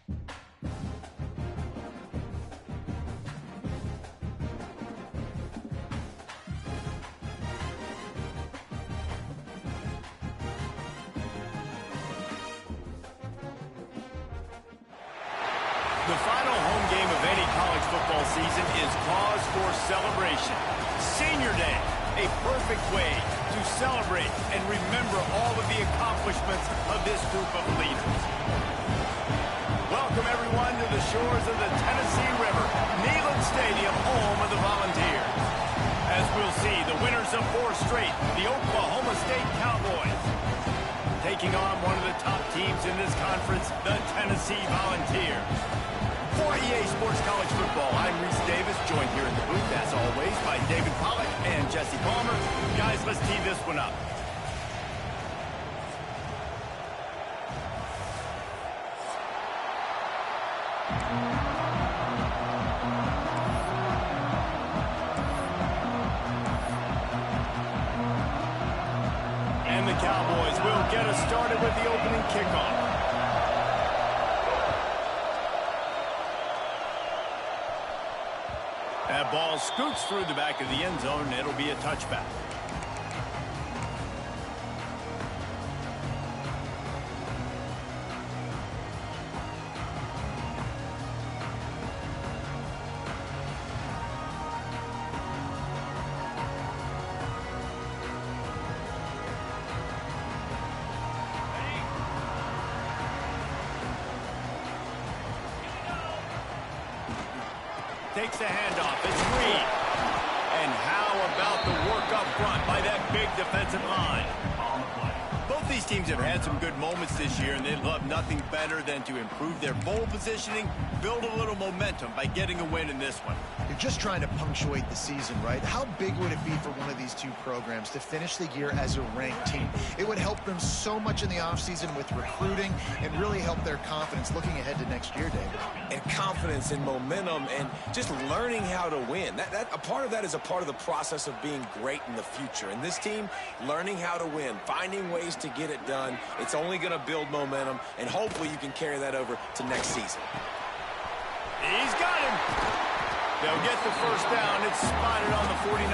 The final home game of any college football season is cause for celebration. Senior Day, a perfect way to celebrate and remember all of the accomplishments of this group of leaders. Welcome, everyone, to the shores of the Tennessee River, Neyland Stadium, home of the Volunteers. As we'll see, the winners of 4 straight, the Oklahoma State Cowboys, taking on one of the top teams in this conference, the Tennessee Volunteers. For EA Sports College Football, I'm Reese Davis, joined here in the booth, as always, by David Pollack and Jesse Palmer. Guys, let's tee this one up. And the Cowboys will get us started with the opening kickoff. That ball scoots through the back of the end zone, and it'll be a touchback. Takes the handoff. It's Reed. And how about the work up front by that big defensive line? Both these teams have had some good moments this year, and they'd love nothing better than to improve their bowl positioning, build a little momentum by getting a win in this one. You're just trying to punctuate the season, right? How big would it be for one of these two programs to finish the year as a ranked team? It would help them so much in the offseason with recruiting and really help their confidence looking ahead to next year, David. And confidence and momentum and just learning how to win. A part of that is a part of the process of being great in the future. And this team, learning how to win, finding ways to get it done, it's only going to build momentum, and hopefully you can carry that over to next season. He's got him. They'll get the first down. It's spotted on the 49.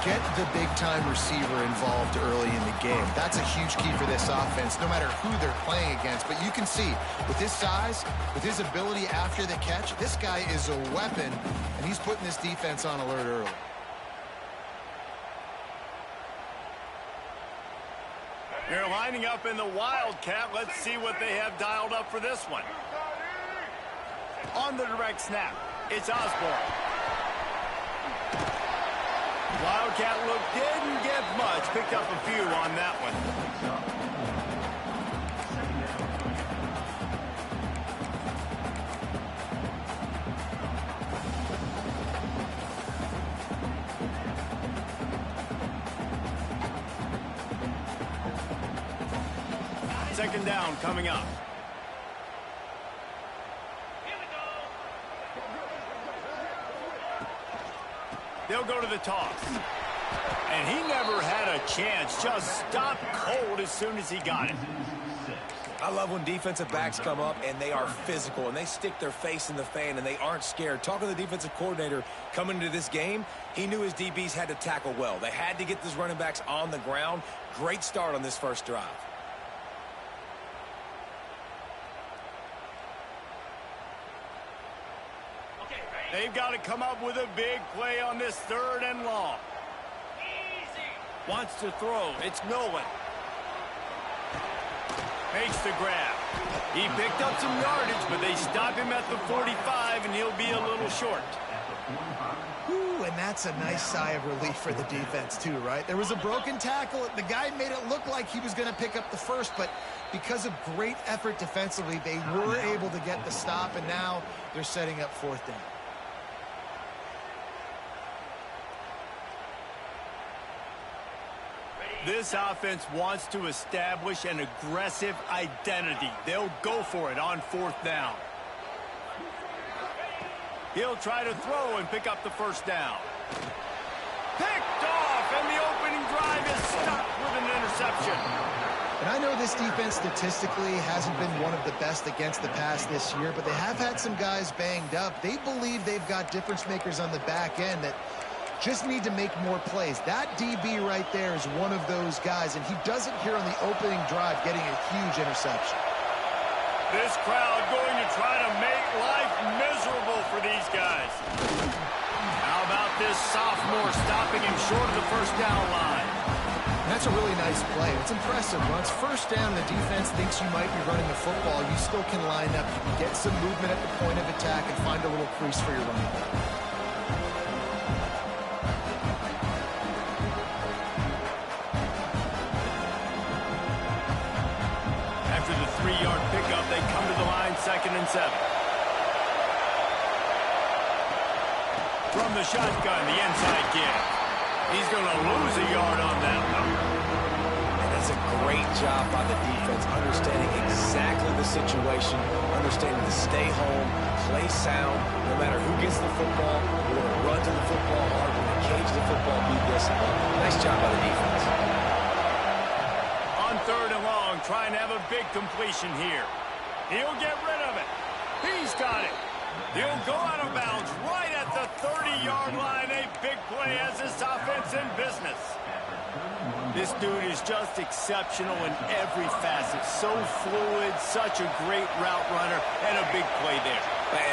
Get the big-time receiver involved early in the game. That's a huge key for this offense, no matter who they're playing against. But you can see, with his size, with his ability after the catch, this guy is a weapon, and he's putting this defense on alert early. They're lining up in the Wildcat. Let's see what they have dialed up for this one. On the direct snap, it's Osborne. Wildcat look didn't get much. Picked up a few on that one. Second down coming up. They'll go to the toss. And he never had a chance. Just stopped cold as soon as he got it. I love when defensive backs come up and they are physical and they stick their face in the fan and they aren't scared. Talking to the defensive coordinator coming into this game, he knew his DBs had to tackle well. They had to get these running backs on the ground. Great start on this first drive. They've got to come up with a big play on this 3rd and long. Wants to throw. It's Nolan. Makes the grab. He picked up some yardage, but they stop him at the 45, and he'll be a little short. Ooh, and that's a nice sigh of relief for the defense, too, right? There was a broken tackle. The guy made it look like he was going to pick up the first, but because of great effort defensively, they were able to get the stop, and now they're setting up 4th down. This offense wants to establish an aggressive identity. They'll go for it on 4th down. He'll try to throw and pick up the first down. Picked off, and the opening drive is stopped with an interception. And I know this defense statistically hasn't been one of the best against the pass this year, but they have had some guys banged up. They believe they've got difference makers on the back end that just need to make more plays. That DB right there is one of those guys, and he does it here on the opening drive, getting a huge interception. This crowd going to try to make life miserable for these guys. How about this sophomore stopping him short of the first down line? And that's a really nice play. It's impressive. When it's first down and the defense thinks you might be running the football, you still can line up. You can get some movement at the point of attack and find a little crease for your running back. After the 3-yard pickup, they come to the line, 2nd and 7. From the shotgun, the inside give. He's going to lose a yard on that one. And that's a great job by the defense, understanding exactly the situation, understanding to stay home, play sound, no matter who gets the football. We're going to run to the football hard. We're going to cage the football, be disciplined. Nice job by the defense. On 3rd and long, trying to have a big completion here. He'll get rid of it. He's got it. He'll go out of bounds right at the 30-yard line. A big play as this offense in business. This dude is just exceptional in every facet. So fluid, such a great route runner, and a big play there.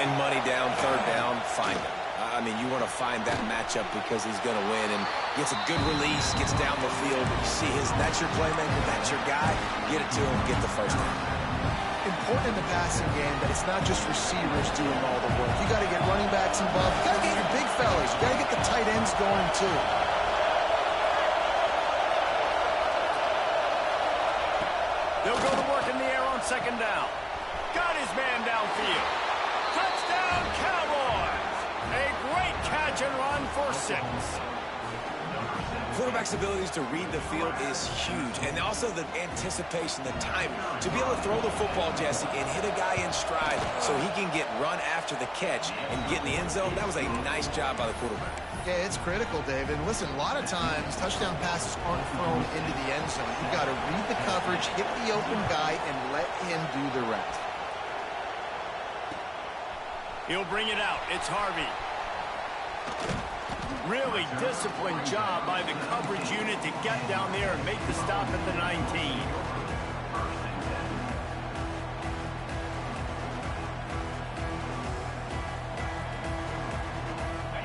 And money down, 3rd down, find him. I mean, you want to find that matchup because he's going to win and gets a good release, gets down the field. You see that's your playmaker, that's your guy. Get it to him, get the first down. Important in the passing game that it's not just receivers doing all the work. You got to get running backs involved. You got to get your big fellas. You got to get the tight ends going too. They'll go to work in the air on 2nd down. Got his man downfield. Touchdown, Cowboys! A great catch and run for 6. Quarterback's abilities to read the field is huge, and also the anticipation, the timing. To be able to throw the football, Jesse, and hit a guy in stride so he can get run after the catch and get in the end zone, that was a nice job by the quarterback. Yeah, it's critical, David. Listen, a lot of times, touchdown passes aren't thrown into the end zone. You've got to read the coverage, hit the open guy, and let him do the rest. He'll bring it out. It's Harvey. Really disciplined job by the coverage unit to get down there and make the stop at the 19.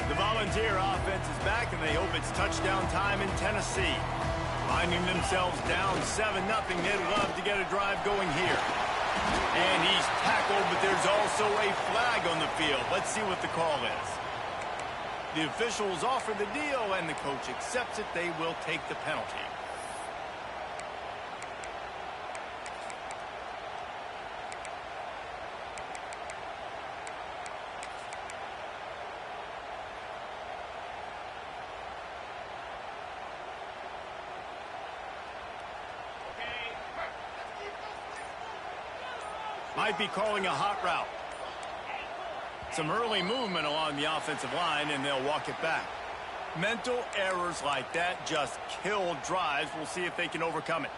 The Volunteer offense is back, and they hope it's touchdown time in Tennessee. Finding themselves down 7-0, they'd love to get a drive going here. And he's tackled, but there's also a flag on the field. Let's see what the call is. The officials offer the deal, and the coach accepts it. They will take the penalty. Might be calling a hot route. Some early movement along the offensive line, and they'll walk it back. Mental errors like that just kill drives. We'll see if they can overcome it.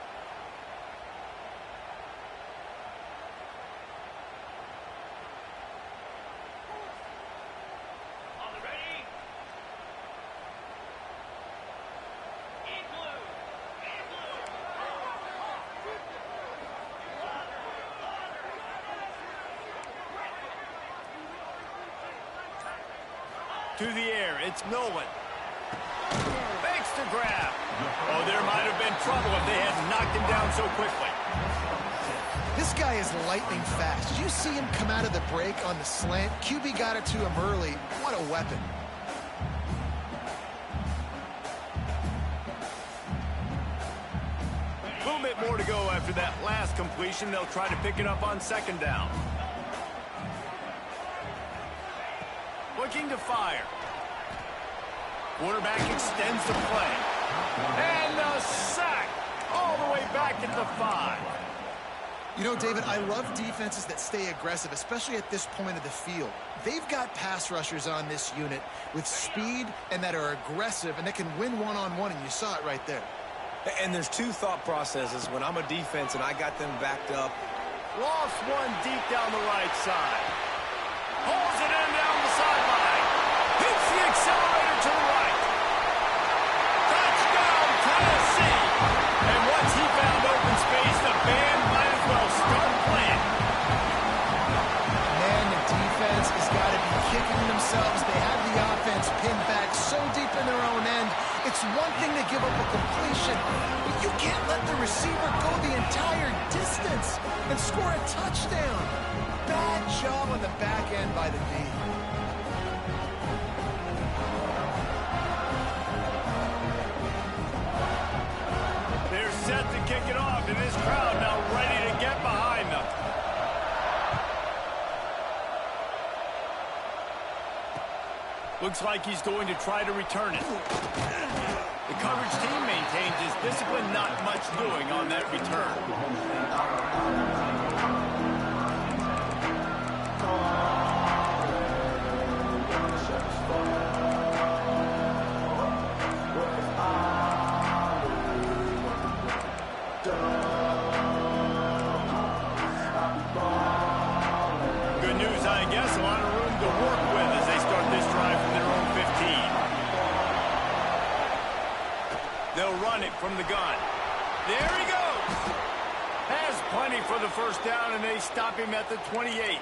To the air, it's Nolan. Fakes the grab. Oh, there might have been trouble if they hadn't knocked him down so quickly. This guy is lightning fast. Did you see him come out of the break on the slant? QB got it to him early. What a weapon. A little bit more to go after that last completion. They'll try to pick it up on 2nd down. Looking to fire. Quarterback extends the play. And a sack all the way back at the 5. You know, David, I love defenses that stay aggressive, especially at this point of the field. They've got pass rushers on this unit with speed and that are aggressive and that can win one-on-one, and you saw it right there. And there's two thought processes when I'm a defense and I got them backed up. Lost one deep down the right side. Pulls it in down the sideline. Hits the accelerator to the right. Touchdown, Tennessee. And once he found open space, the band might as well start playing. Man, the defense has got to be kicking themselves. They have the offense pinned back so deep in their own end. It's one thing to give up a completion, but you can't let the receiver go the entire distance and score a touchdown. Bad job on the back end by the D. They're set to kick it off, and this crowd now ready to get behind them. Looks like he's going to try to return it. The coverage team maintains his discipline, not much doing on that return. Good news, I guess. A lot of room to work with as they start this drive from their own 15. They'll run it from the gun. There he goes. Has plenty for the first down, and they stop him at the 28.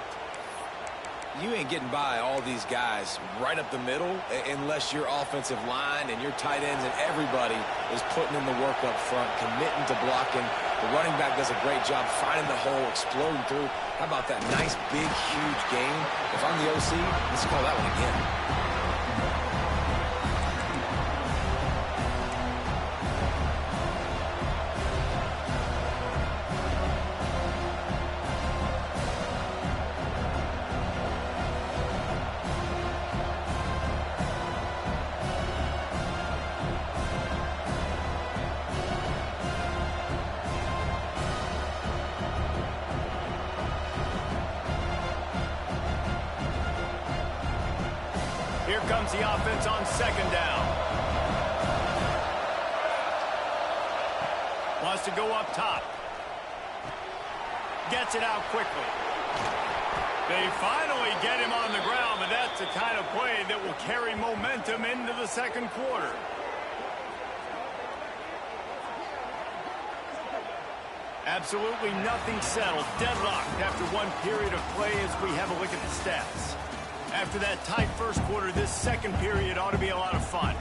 You ain't getting by all these guys right up the middle unless your offensive line and your tight ends and everybody is putting in the work up front, committing to blocking. The running back does a great job finding the hole, exploding through. How about that nice, big, huge game? If I'm the OC, let's call that one again. Here comes the offense on second down. Wants to go up top. Gets it out quickly. They finally get him on the ground, but that's the kind of play that will carry momentum into the second quarter. Absolutely nothing settled. Deadlocked after one period of play as we have a look at the stats. After that tight first quarter, this second period ought to be a lot of fun.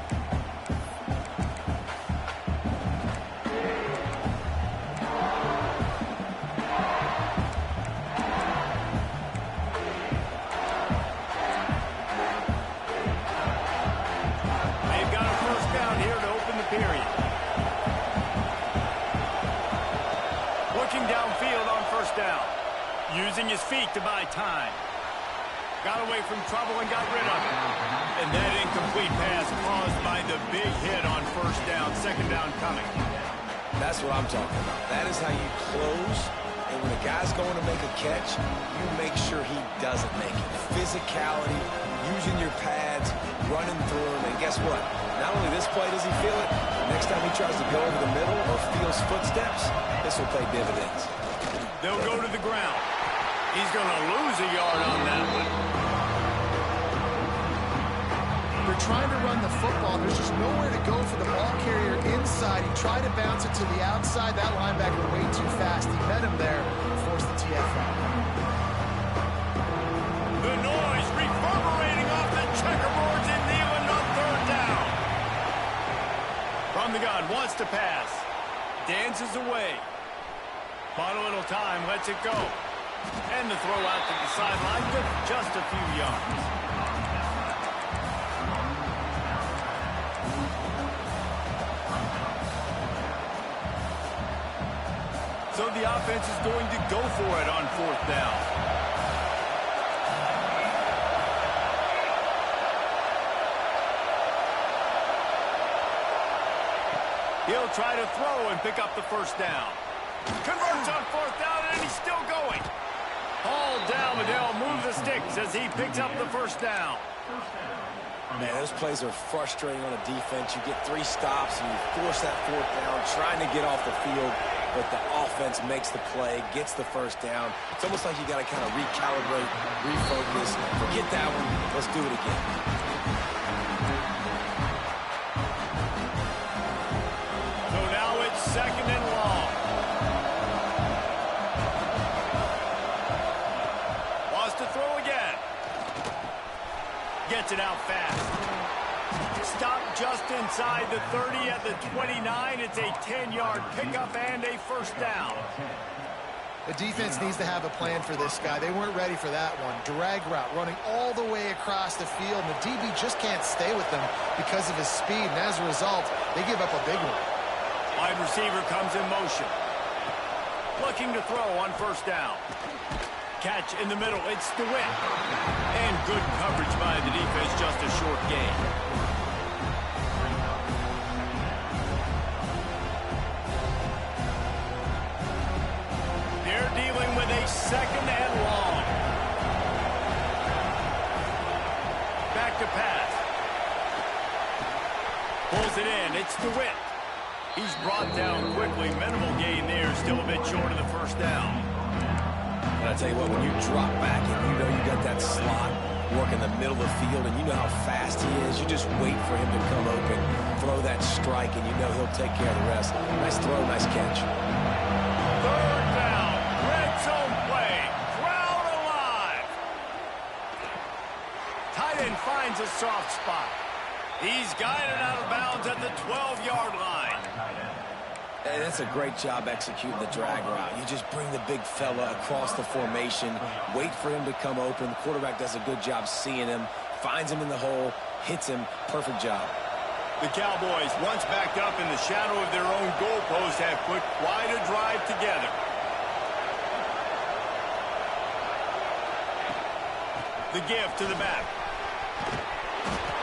They've got a first down here to open the period. Looking downfield on first down. Using his feet to buy time. Got away from trouble and got rid of it. And that incomplete pass caused by the big hit on first down, second down coming. That's what I'm talking about. That is how you close. And when a guy's going to make a catch, you make sure he doesn't make it. Physicality, using your pads, running through him. And guess what? Not only this play does he feel it, next time he tries to go over the middle or feels footsteps, this will pay dividends. They'll go to the ground. He's going to lose a yard on that one. They're trying to run the football. There's just nowhere to go for the ball carrier inside. He tried to bounce it to the outside. That linebacker way too fast. He met him there, forced the TFL. The noise reverberating off the checkerboards in Neyland on third down. From the gun, wants to pass. Dances away. Bought a little time, lets it go. And the throw out to the sideline with just a few yards. So the offense is going to go for it on fourth down. He'll try to throw and pick up the first down. Converts on fourth down, and he's still going. Hauled down, but they'll move the sticks as he picks up the first down. Man, those plays are frustrating on a defense. You get 3 stops and you force that 4th down, trying to get off the field, but the offense makes the play, gets the 1st down. It's almost like you got to kind of recalibrate, refocus. Forget that one. Let's do it again. So now it's 2nd and long. Wants to throw again. Gets it out fast. Stop just inside the 30 at the 29. It's a 10-yard pickup and a 1st down. The defense needs to have a plan for this guy. They weren't ready for that one. Drag route running all the way across the field. And the DB just can't stay with them because of his speed. And as a result, they give up a big one. Wide receiver comes in motion. Looking to throw on 1st down. Catch in the middle. It's DeWitt. And good coverage by the defense, just a short gain. They're dealing with a 2nd and long. Back to pass. Pulls it in. It's DeWitt. He's brought down quickly. Minimal gain there. Still a bit short of the 1st down. And I tell you what, when you drop back and you know you got that slot work in the middle of the field and you know how fast he is, you just wait for him to come open, throw that strike, and you know he'll take care of the rest. Nice throw, nice catch. 3rd down. Red zone play. Crowd alive. Tight end finds a soft spot. He's guided out of bounds at the 12-yard line. And that's a great job executing the drag route. You just bring the big fella across the formation, wait for him to come open. The quarterback does a good job seeing him, finds him in the hole, hits him. Perfect job. The Cowboys, once backed up in the shadow of their own goalpost, have put quite a drive together. The give to the back.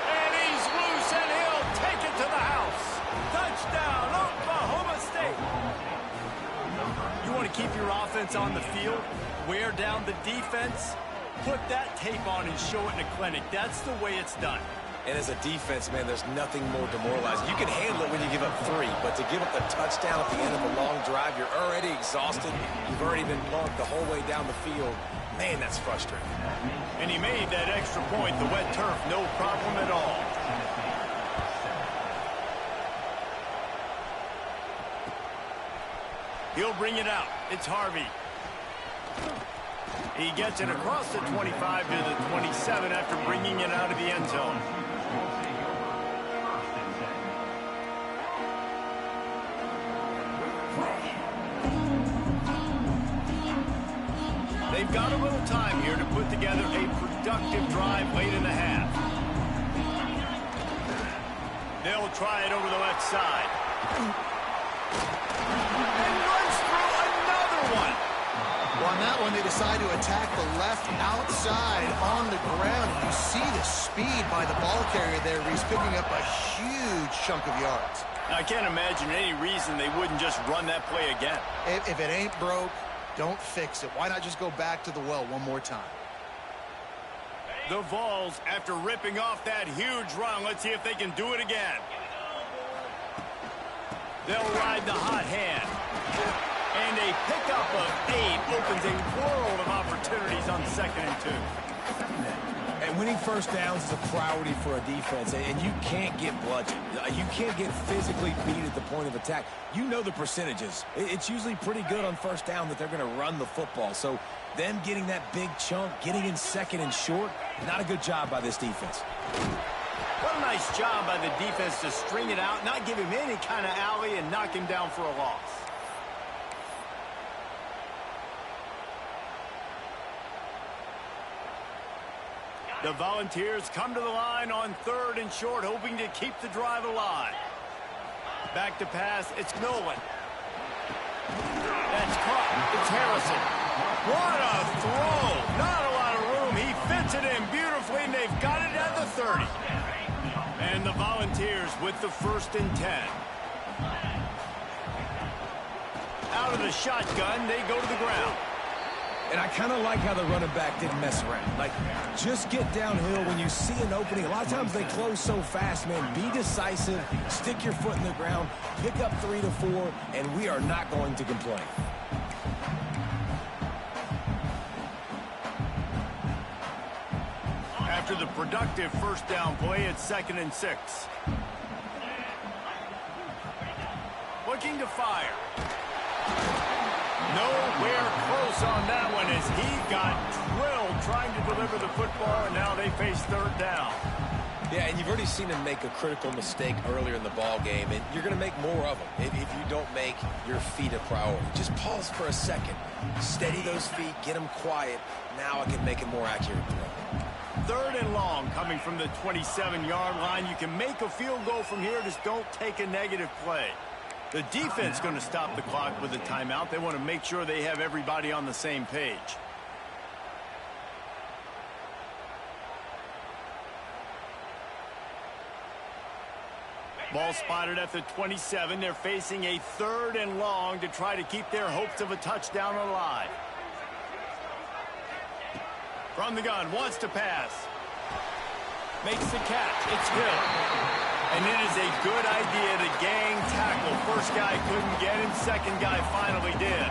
And he's loose, and he'll take it to the house. Touchdown, Oklahoma State. You want to keep your offense on the field, wear down the defense, put that tape on and show it in a clinic. That's the way it's done. And as a defense, man, there's nothing more demoralizing. You can handle it when you give up 3, but to give up the touchdown at the end of a long drive, you're already exhausted. You've already been mugged the whole way down the field. Man, that's frustrating. And he made that extra point, the wet turf, no problem at all. He'll bring it out. It's Harvey. He gets it across the 25 to the 27 after bringing it out of the end zone. They've got a little time here to put together a productive drive late in the half. They'll try it over the left side. And runs through another one. Well, on that one, they decide to attack the left outside on the ground. And you see the speed by the ball carrier there. He's picking up a huge chunk of yards. I can't imagine any reason they wouldn't just run that play again. If it ain't broke, don't fix it. Why not just go back to the well one more time? The Vols, after ripping off that huge run, let's see if they can do it again. They'll ride the hot hand. And a pickup of 8 opens a world of opportunities on 2nd and 2. And winning 1st downs is a priority for a defense, and you can't get bludgeoned. You can't get physically beat at the point of attack. You know the percentages. It's usually pretty good on 1st down that they're going to run the football. So them getting that big chunk, getting in 2nd and short, not a good job by this defense. What a nice job by the defense to string it out, not give him any kind of alley, and knock him down for a loss. The Volunteers come to the line on 3rd and short, hoping to keep the drive alive. Back to pass, it's Nolan. That's caught. It's Harrison. What a throw. Not a lot of room. He fits it in beautifully, and they've got it at the 30. And the Volunteers with the 1st and 10. Out of the shotgun, they go to the ground. And I kind of like how the running back didn't mess around. Like, just get downhill when you see an opening. A lot of times they close so fast, man. Be decisive, stick your foot in the ground, pick up 3 to 4, and we are not going to complain. After the productive first down play, it's 2nd and 6. Looking to fire. Nowhere close on that one as he got drilled trying to deliver the football, and now they face 3rd down. Yeah, and you've already seen him make a critical mistake earlier in the ball game, and you're going to make more of them if you don't make your feet a priority. Just pause for a second. Steady those feet, get them quiet. Now I can make a more accurate throw. 3rd and long coming from the 27-yard line. You can make a field goal from here, just don't take a negative play. The defense going to stop the clock with a timeout. They want to make sure they have everybody on the same page. Ball spotted at the 27. They're facing a 3rd and long to try to keep their hopes of a touchdown alive. From the gun, wants to pass. Makes the catch. It's Hill. And it is a good idea to gang tackle. First guy couldn't get him. Second guy finally did.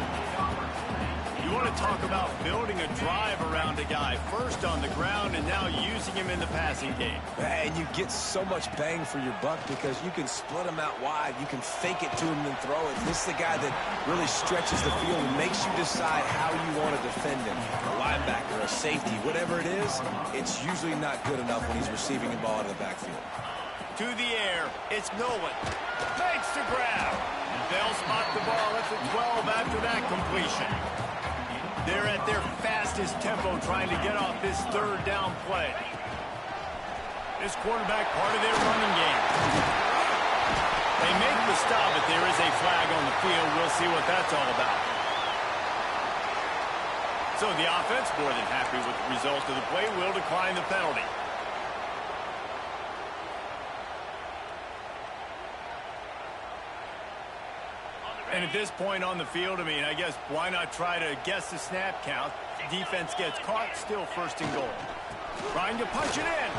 You want to talk about building a drive around a guy. First on the ground and now using him in the passing game. And you get so much bang for your buck because you can split him out wide. You can fake it to him and throw it. This is the guy that really stretches the field and makes you decide how you want to defend him. A linebacker, a safety, whatever it is, it's usually not good enough when he's receiving the ball out of the backfield. To the air, it's Nolan. Makes the grab. They'll spot the ball at the 12 after that completion. They're at their fastest tempo trying to get off this 3rd down play. This quarterback part of their running game. They make the stop, but there is a flag on the field. We'll see what that's all about. So the offense, more than happy with the result of the play, will decline the penalty. And at this point on the field, I mean, I guess why not try to guess the snap count? Defense gets caught, still 1st and goal. Trying to punch it in.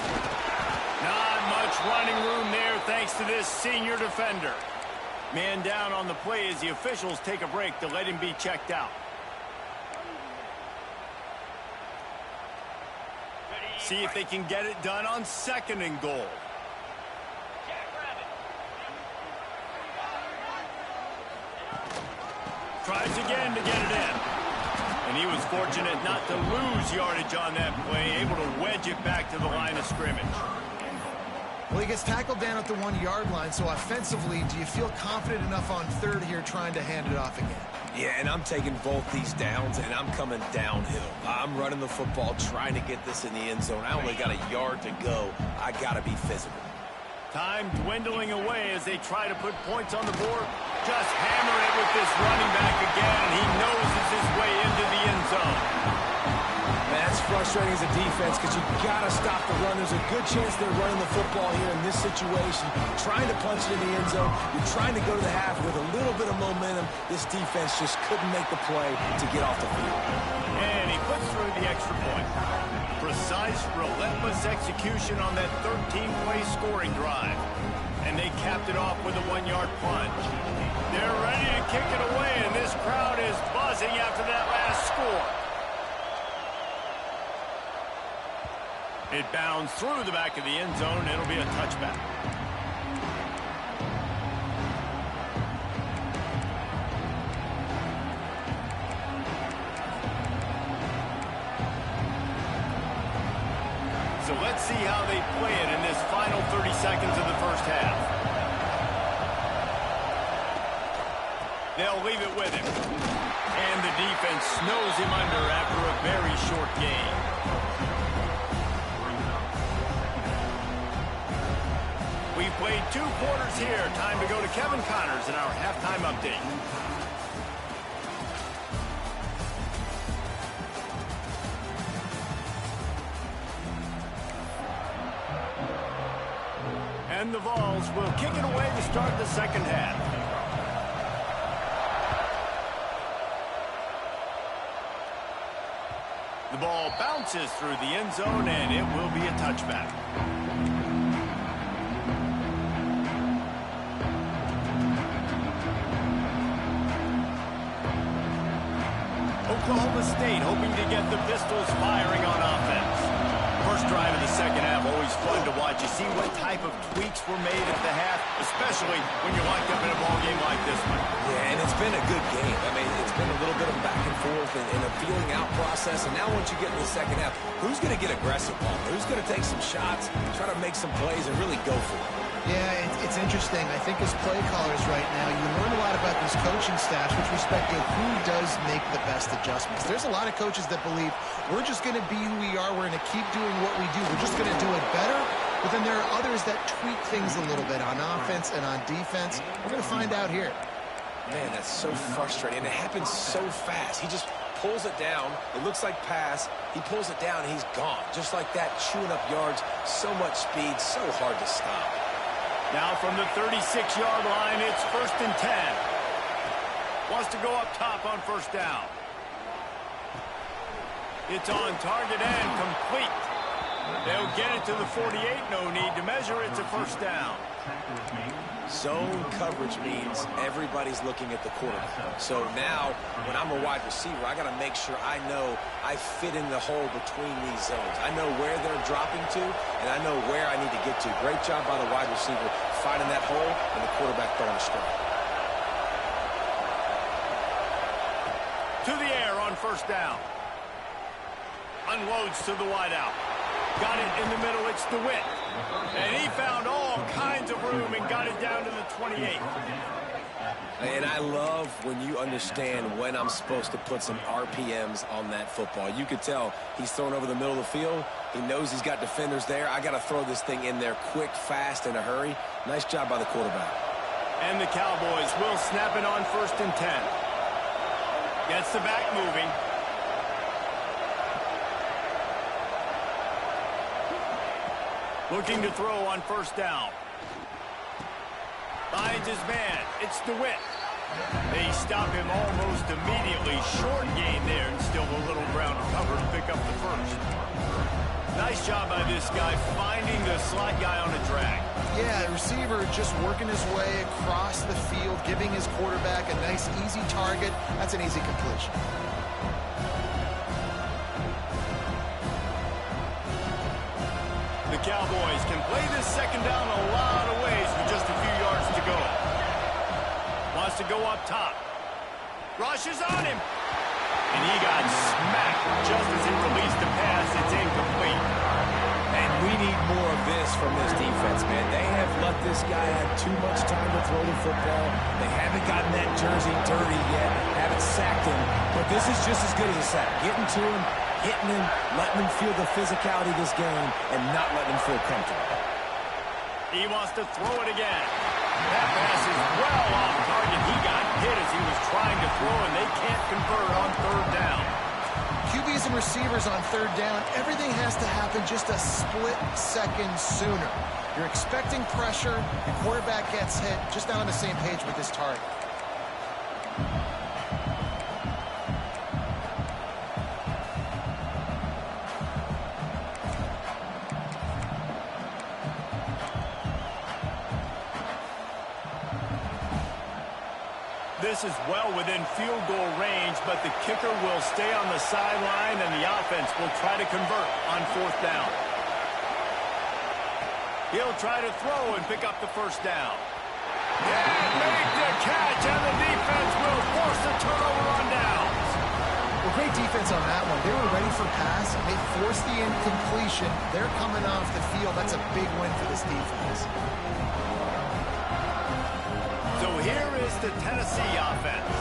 Not much running room there thanks to this senior defender. Man down on the play as the officials take a break to let him be checked out. See if they can get it done on 2nd and goal. Tries again to get it in. And he was fortunate not to lose yardage on that play, able to wedge it back to the line of scrimmage. Well, he gets tackled down at the 1-yard line, so offensively, do you feel confident enough on 3rd here trying to hand it off again? Yeah, and I'm taking both these downs, and I'm coming downhill. I'm running the football, trying to get this in the end zone. I only got a yard to go. I got to be physical. Time dwindling away as they try to put points on the board. Just hammer it with this running back again, and he noses his way into the end zone. Man, that's frustrating as a defense because you got to stop the run. There's a good chance they're running the football here in this situation, trying to punch it in the end zone. You're trying to go to the half with a little bit of momentum. This defense just couldn't make the play to get off the field. And he puts through the extra point. Precise, relentless execution on that 13-play scoring drive. And they capped it off with a 1-yard plunge. They're ready to kick it away, and this crowd is buzzing after that last score. It bounds through the back of the end zone. It'll be a touchback. So let's see how they play it in this final 30 seconds of the first half. They'll leave it with him. And the defense snows him under after a very short game. We played 2 quarters here. Time to go to Kevin Connors in our halftime update. And the Vols will kick it away to start the second half. The ball bounces through the end zone, and it will be a touchback. Oklahoma State hoping to get the Pistols firing on offense. First drive of the second half, always fun to watch. You see what type of tweaks were made at the half, especially when you're locked up in a ball game like this one. Yeah, and it's been a good game. I mean, it's been a little bit of back and forth and a feeling out process. And now once you get in the second half, who's going to get aggressive, Paul? Who's going to take some shots, try to make some plays, and really go for it? Yeah, it's interesting. I think as play callers right now, you learn a lot about these coaching staffs with respect to who does make the best adjustments. There's a lot of coaches that believe we're just going to be who we are. We're going to keep doing what we do. We're just going to do it better. But then there are others that tweak things a little bit on offense and on defense. We're going to find out here. Man, that's so frustrating. And it happens so fast. He just pulls it down. It looks like pass. He pulls it down, and he's gone. Just like that, chewing up yards. So much speed, so hard to stop. Now from the 36-yard line, it's 1st and 10. Wants to go up top on first down. It's on target and complete. They'll get it to the 48. No need to measure. It's a first down. Zone coverage means everybody's looking at the quarterback. So now, when I'm a wide receiver, I got to make sure I know I fit in the hole between these zones. I know where they're dropping to, and I know where I need to get to. Great job by the wide receiver finding that hole, and the quarterback throwing a strike. To the air on first down. Unloads to the wideout. Got it in the middle. It's DeWitt. And he found all kinds of room and got it down to the 28. And I love when you understand when I'm supposed to put some RPMs on that football. You could tell he's thrown over the middle of the field. He knows he's got defenders there. I got to throw this thing in there quick, fast, in a hurry. Nice job by the quarterback. And the Cowboys will snap it on 1st and 10. Gets the back moving. Looking to throw on first down. Finds his man. It's DeWitt. They stop him almost immediately. Short gain there, and still a little ground to cover to pick up the first. Nice job by this guy finding the slot guy on a drag. Yeah, the receiver just working his way across the field, giving his quarterback a nice, easy target. That's an easy completion. The Cowboys can play this second down a lot of ways with just a few yards to go. Wants to go up top. Rushes on him. And he got smacked just as he released the pass. It's incomplete. And we need more of this from this defense, man. They have let this guy have too much time to throw the football. They haven't gotten that jersey dirty yet, haven't sacked him. But this is just as good as a sack. Getting to him, hitting him, letting him feel the physicality of this game, and not letting him feel comfortable. He wants to throw it again. That pass is well off target. He got hit as he was trying to throw, and they can't convert on third down. QBs and receivers on third down, everything has to happen just a split second sooner. You're expecting pressure, your quarterback gets hit, just not on the same page with this target. This is well within field goal range, but the kicker will stay on the sideline, and the offense will try to convert on fourth down. He'll try to throw and pick up the first down. And make the catch, and the defense will force a turnover on downs. Well, great defense on that one. They were ready for pass. They forced the incompletion. They're coming off the field. That's a big win for this defense. So here is the Tennessee offense.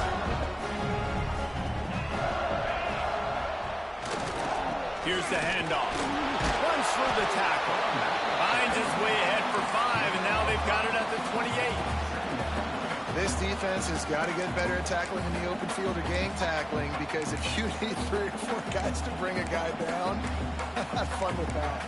Here's the handoff. Runs through the tackle. Finds his way ahead for 5, and now they've got it at the 28. This defense has got to get better at tackling in the open field or gang tackling, because if you need 3 or 4 guys to bring a guy down, have fun with that.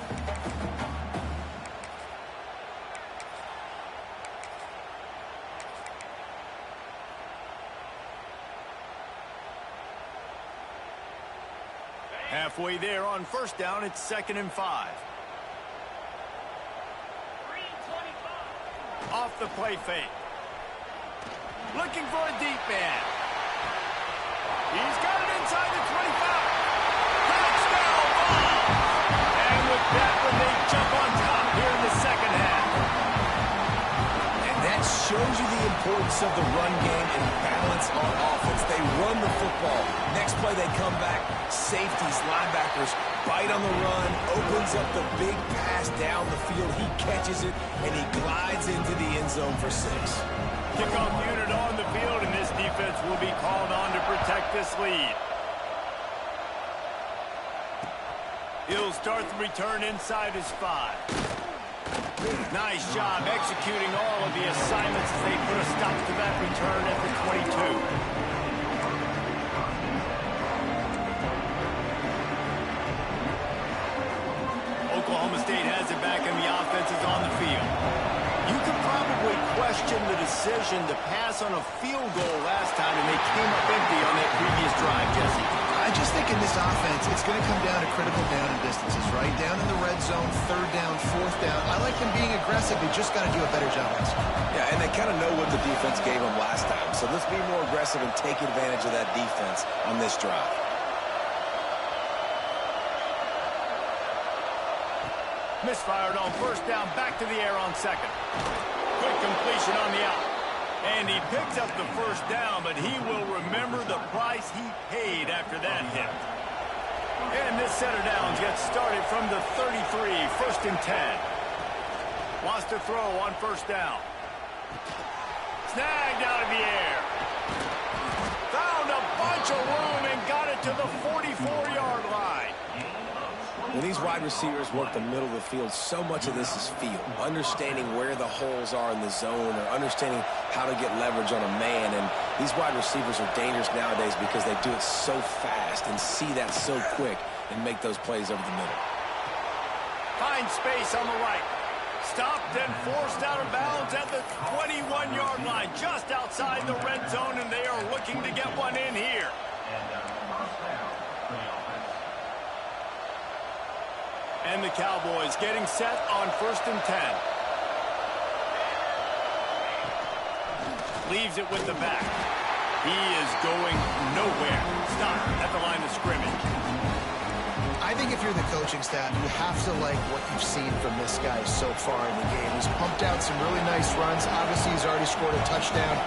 Halfway there on first down, it's 2nd and 5. Off the play fake. Looking for a deep man. He's got it inside the 25. Touchdown ball! And with that one, they jump on top here in the second half. And that shows you the importance of the run game and balance on offense. They run the football. Next play, they come back. Safeties, linebackers, bite on the run, opens up the big pass down the field. He catches it, and he glides into the end zone for 6. Kickoff unit on the field, and this defense will be called on to protect this lead. He'll start the return inside his 5. Nice job executing all of the assignments as they put a stop to that return at the 22. Oklahoma State has it back, and the offense is on the field. You could probably question the decision to pass on a field goal last time, and they came up empty on that previous drive, Jesse. I just think in this offense, it's going to come down to critical down and distances, right? Down in the red zone, 3rd down, 4th down. I like them being aggressive. They just got to do a better job executing. Yeah, and they kind of know what the defense gave them last time. So let's be more aggressive and take advantage of that defense on this drive. Misfired on first down, back to the air on 2nd. Good completion on the out. And he picks up the first down, but he will remember the price he paid after that hit. And this set of downs gets started from the 33, 1st and 10. Wants to throw on first down. Snagged out of the air. Found a bunch of room and got it to the 44-yard line. When these wide receivers work the middle of the field, so much of this is feel. Understanding where the holes are in the zone or understanding how to get leverage on a man. And these wide receivers are dangerous nowadays because they do it so fast and see that so quick and make those plays over the middle. Finds space on the right. Stopped and forced out of bounds at the 21-yard line, just outside the red zone, and they are looking to get one in here. And the Cowboys getting set on 1st and 10. Leaves it with the back. He is going nowhere. Stop at the line of scrimmage. I think if you're the coaching staff, you have to like what you've seen from this guy so far in the game. He's pumped out some really nice runs. Obviously, he's already scored a touchdown.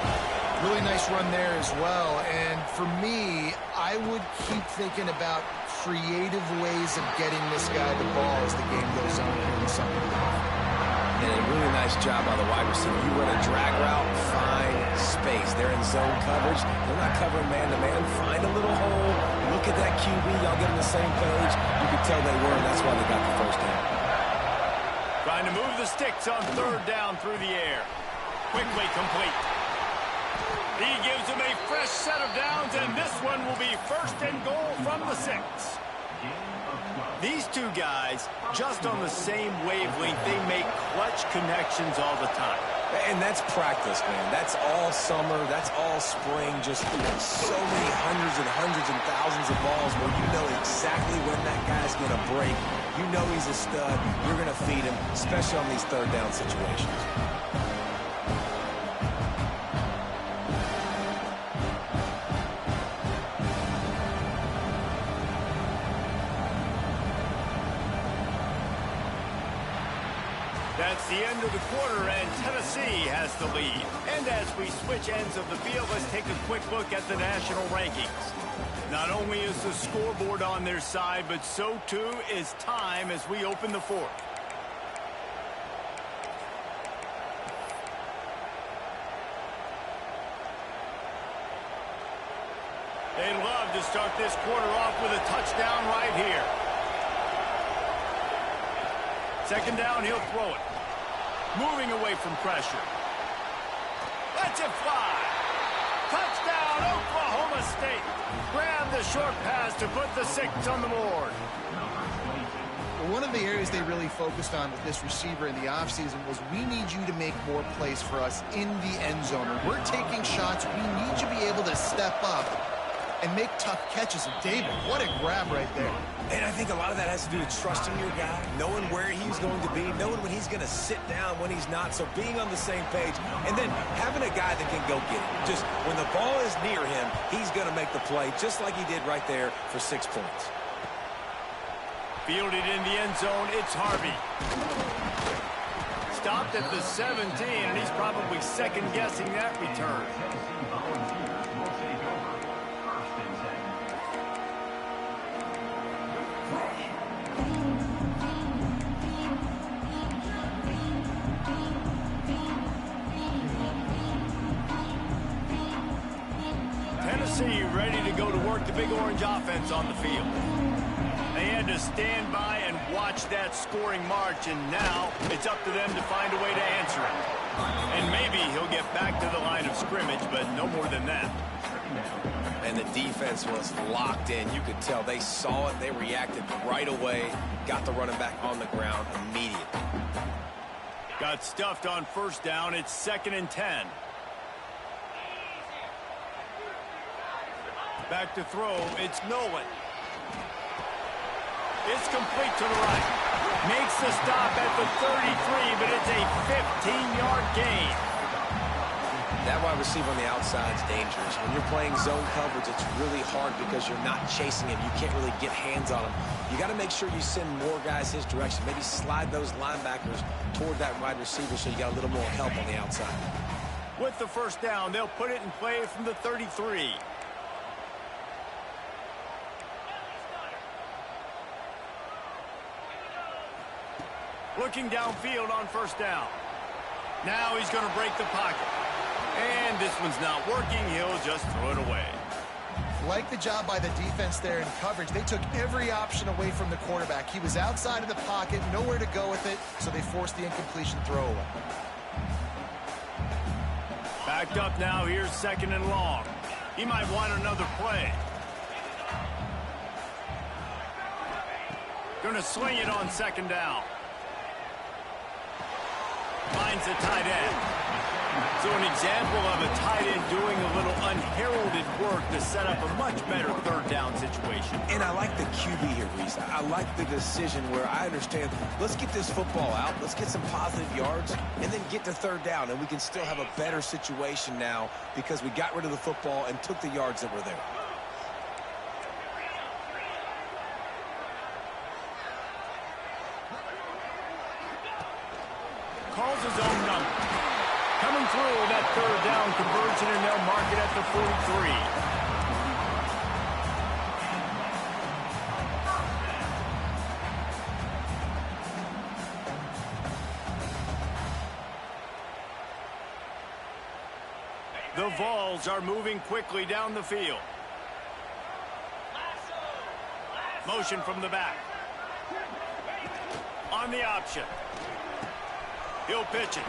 Really nice run there as well. And for me, I would keep thinking about creative ways of getting this guy the ball as the game goes on here in the second half. And a really nice job by the wide receiver. You run a drag route, find space. They're in zone coverage. They're not covering man-to-man. Find a little hole. Look at that QB. Y'all get on the same page. You can tell they were, and that's why they got the first down. Trying to move the sticks on 3rd down through the air. Quickly complete. He gives him a fresh set of downs, and this one will be 1st and goal from the 6. These two guys, just on the same wavelength, they make clutch connections all the time. And that's practice, man. That's all summer. That's all spring. Just so many hundreds and thousands of balls where you know exactly when that guy's going to break. You know he's a stud. You're going to feed him, especially on these 3rd down situations. That's the end of the quarter, and Tennessee has the lead. And as we switch ends of the field, let's take a quick look at the national rankings. Not only is the scoreboard on their side, but so too is time as we open the 4th. They'd love to start this quarter off with a touchdown right here. 2nd down, he'll throw it. Moving away from pressure. Lets it fly. Touchdown, Oklahoma State. Grab the short pass to put the 6 on the board. Well, one of the areas they really focused on with this receiver in the offseason was we need you to make more plays for us in the end zone. When we're taking shots, we need you to be able to step up and make tough catches. And David, what a grab right there. And I think a lot of that has to do with trusting your guy, knowing where he's going to be, knowing when he's going to sit down, when he's not, so being on the same page, and then having a guy that can go get it. Just when the ball is near him, he's going to make the play, just like he did right there for 6 points. Fielded in the end zone, it's Harvey. Stopped at the 17, and he's probably second-guessing that return. Tennessee ready to go to work the Big Orange offense on the field. They had to stand by and watch that scoring march, and now it's up to them to find a way to answer it. And maybe he'll get back to the line of scrimmage, but no more than that. And the defense was locked in. You could tell they saw it. They reacted right away. Got the running back on the ground immediately. Got stuffed on first down. It's 2nd and 10. Back to throw. It's Nolan. It's complete to the right. Makes the stop at the 33, but it's a 15-yard gain. That wide receiver on the outside is dangerous. When you're playing zone coverage, it's really hard because you're not chasing him. You can't really get hands on him. You got to make sure you send more guys his direction. Maybe slide those linebackers toward that wide receiver so you got a little more help on the outside. With the first down, they'll put it in play from the 33. Looking downfield on first down. Now he's going to break the pocket. And this one's not working. He'll just throw it away. Like the job by the defense there in coverage. They took every option away from the quarterback. He was outside of the pocket, nowhere to go with it, so they forced the incompletion throwaway. Backed up now. Here's 2nd and long. He might want another play. Going to swing it on 2nd down. Finds a tight end. So an example of a tight end doing a little unheralded work to set up a much better 3rd down situation. And I like the QB here, Reese. I like the decision where I understand, let's get this football out, let's get some positive yards, and then get to 3rd down, and we can still have a better situation now because we got rid of the football and took the yards that were there. Calls his own number. Coming through that 3rd down conversion, and they'll mark it at the 43. The Vols are moving quickly down the field. Motion from the back. On the option. He'll pitch it.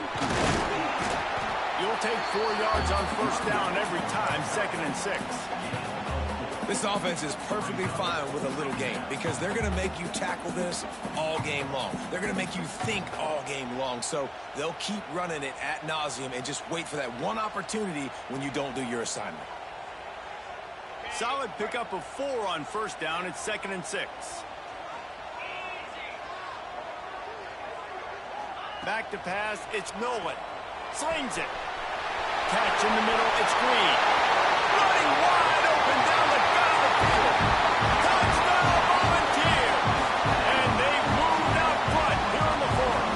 You'll take 4 yards on first down every time, 2nd and 6. This offense is perfectly fine with a little game because they're going to make you tackle this all game long. They're going to make you think all game long. So they'll keep running it ad nauseum and just wait for that one opportunity when you don't do your assignment. Solid pickup of 4 on first down. It's 2nd and 6. Back to pass, it's Nolan. Slings it. Catch in the middle, it's Green. Running wide open down the gut of the field. Touchdown, Volunteers. And they've moved out front here in the 4th.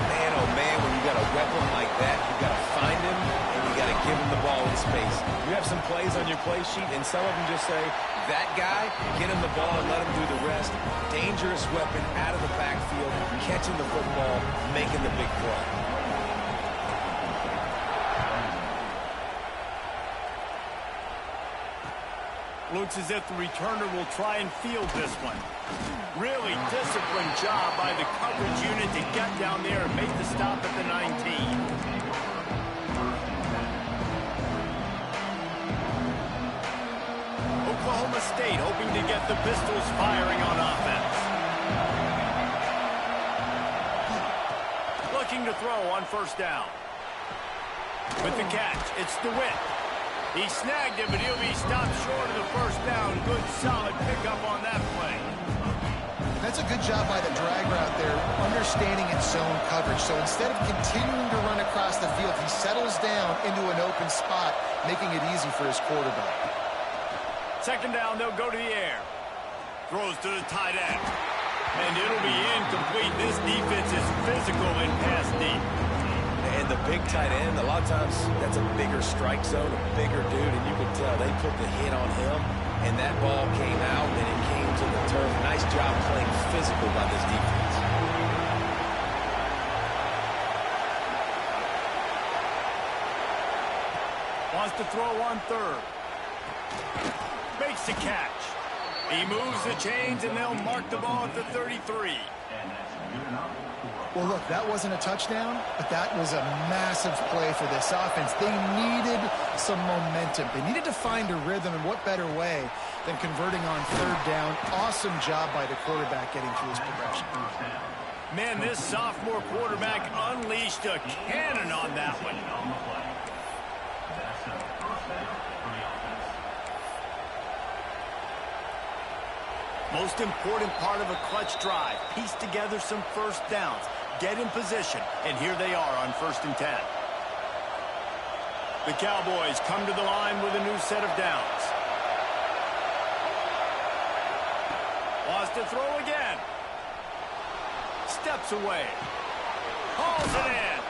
Man, oh man, when you got a weapon like that, you got to find him and you got to give him the ball in space. You have some plays on your play sheet, and some of them just say, that guy, get him the ball and let him do the rest. Dangerous weapon out of the backfield, catching the football, making the big play. Looks as if the returner will try and field this one. Really disciplined job by the coverage unit to get down there and make the stop at the 19. Oklahoma State hoping to get the Pistols firing on offense. Looking to throw on first down. With the catch, it's DeWitt. He snagged it, but he'll be stopped short of the first down. Good, solid pickup on that play. That's a good job by the drag route there, understanding its zone coverage. So instead of continuing to run across the field, he settles down into an open spot, making it easy for his quarterback. Second down, they'll go to the air. Throws to the tight end. And it'll be incomplete. This defense is physical in pass deep. And the big tight end, a lot of times that's a bigger strike zone, a bigger dude, and you can tell they put the hit on him, and that ball came out, and it came to the turf. Nice job playing physical by this defense. Wants to throw on third. Makes the catch. He moves the chains, and they'll mark the ball at the 33. Well, look, that wasn't a touchdown, but that was a massive play for this offense. They needed some momentum. They needed to find a rhythm, and what better way than converting on third down. Awesome job by the quarterback getting through his progression. Man, this sophomore quarterback unleashed a cannon on that one. Most important part of a clutch drive, piece together some first downs, get in position, and here they are on 1st and 10. The Cowboys come to the line with a new set of downs. Wants to throw again. Steps away. Hauls it in.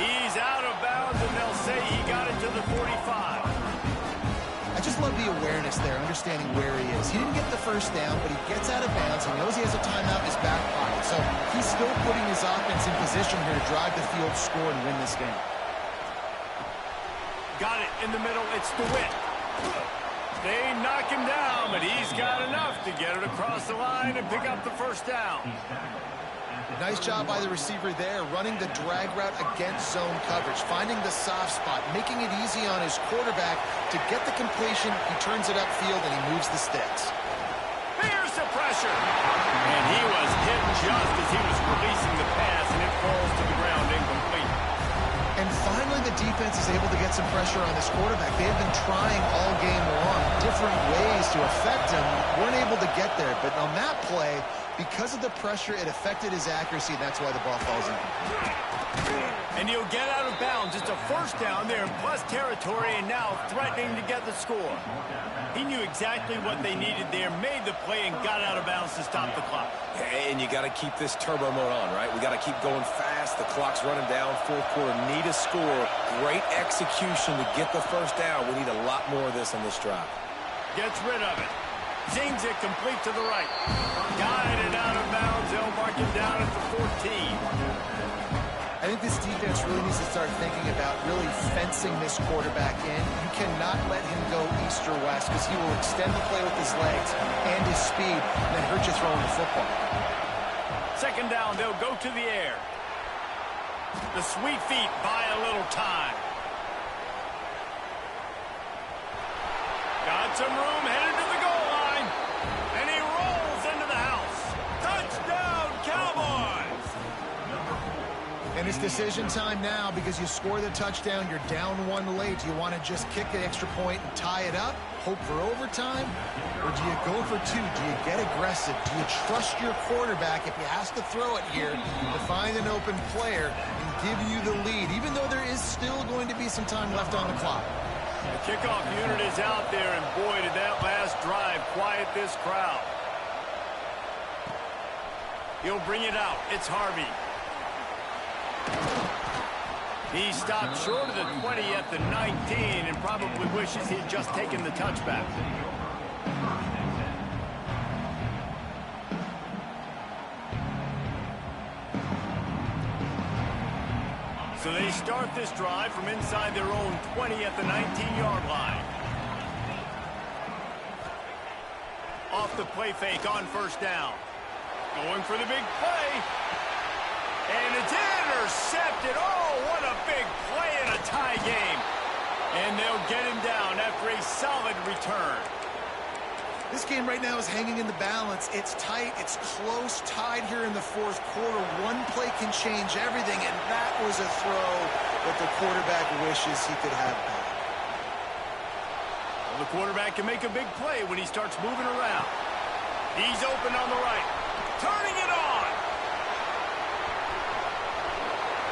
He's out of bounds, and they'll say he got it to the 45. I just love the awareness there, understanding where he is. He didn't get the first down, but he gets out of bounds. He knows he has a timeout in his back pocket. So he's still putting his offense in position here to drive the field, score, and win this game. Got it in the middle. It's DeWitt. They knock him down, but he's got enough to get it across the line and pick up the first down. Nice job by the receiver there, running the drag route against zone coverage, finding the soft spot, making it easy on his quarterback to get the completion. He turns it upfield, and he moves the sticks. Here's the pressure. And he was hit just as he was releasing the pass, and it falls to the ground incomplete. And finally, the defense is able to get some pressure on this quarterback. They have been trying all game long, different ways to affect him. Weren't able to get there, but on that play, because of the pressure, it affected his accuracy, and that's why the ball falls in. And he'll get out of bounds. It's a first down there in plus territory, and now threatening to get the score. He knew exactly what they needed there, made the play, and got out of bounds to stop the clock. And you got to keep this turbo mode on, right? We got to keep going fast. The clock's running down. Fourth quarter, need a score. Great execution to get the first down. We need a lot more of this on this drive. Gets rid of it. Zings it complete to the right. Guided out of bounds. They'll mark him down at the 14. I think this defense really needs to start thinking about really fencing this quarterback in. You cannot let him go east or west because he will extend the play with his legs and his speed and then hurt you throwing the football. Second down, they'll go to the air. The sweet feet buy a little time. Got some room, headed to the goal line. And he rolls into the house. Touchdown, Cowboys! And it's decision time now because you score the touchdown, you're down one late. Do you want to just kick the extra point and tie it up, hope for overtime? Or do you go for two? Do you get aggressive? Do you trust your quarterback if he has to throw it here to find an open player and give you the lead, even though there is still going to be some time left on the clock? The kickoff unit is out there, and boy, did that last drive quiet this crowd. He'll bring it out. It's Harvey. He stopped short of the 20 at the 19 and probably wishes he'd just taken the touchback. So they start this drive from inside their own 20 at the 19-yard line. Off the play fake on first down. Going for the big play. And it's intercepted. Oh, what a big play in a tie game. And they'll get him down after a solid return. This game right now is hanging in the balance. It's tight. It's close, tied here in the fourth quarter. One play can change everything, and that was a throw that the quarterback wishes he could have back. Well, the quarterback can make a big play when he starts moving around. He's open on the right. Turning it on.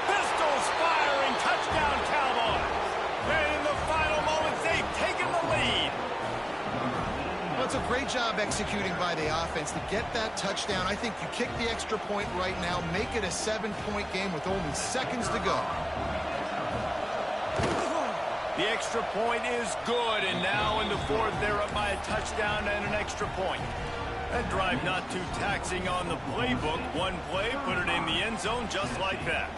Pistols firing. Touchdown, Cowboys. And in the final moments, they've taken the lead. Well, it's a great job executing by the offense to get that touchdown. I think you kick the extra point right now, make it a 7-point game with only seconds to go. The extra point is good, and now in the fourth, they're up by a touchdown and an extra point. That drive not too taxing on the playbook. One play, put it in the end zone just like that.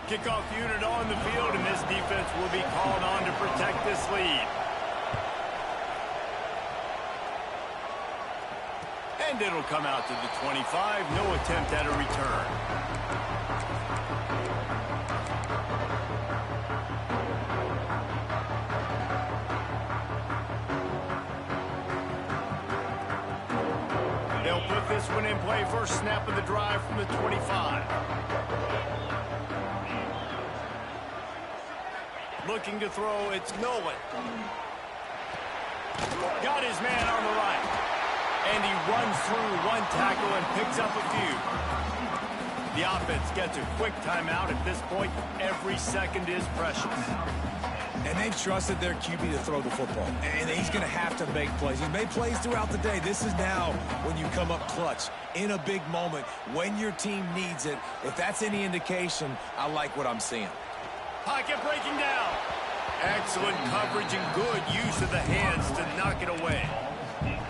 Kickoff unit on the field, and this defense will be called on to protect this lead. And it'll come out to the 25. No attempt at a return. They'll put this one in play. First snap of the drive from the 25. Looking to throw, it's Nolan. Got his man on the right. And he runs through one tackle and picks up a few. The offense gets a quick timeout. At this point, every second is precious. And they've trusted their QB to throw the football. And he's going to have to make plays. He's made plays throughout the day. This is now when you come up clutch in a big moment when your team needs it. If that's any indication, I like what I'm seeing. Pocket breaking down. Excellent coverage and good use of the hands to knock it away.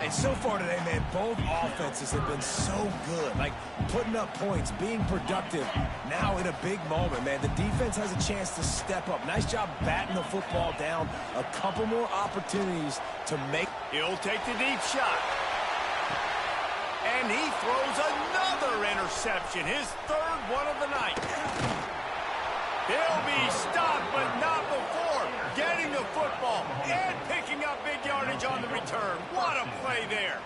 And so far today, man, both offenses have been so good. Like, putting up points, being productive. Now in a big moment, man, the defense has a chance to step up. Nice job batting the football down. A couple more opportunities to make. He'll take the deep shot. And he throws another interception. His third one of the night. He'll be stopped, but not before getting the football and picking up big yardage on the return. What a play there.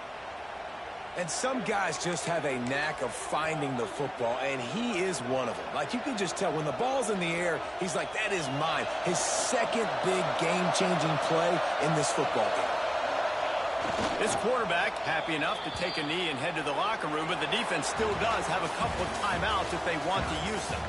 And some guys just have a knack of finding the football, and he is one of them. Like, you can just tell when the ball's in the air, he's like, that is mine. His second big game-changing play in this football game. This quarterback happy enough to take a knee and head to the locker room, but the defense still does have a couple of timeouts if they want to use them.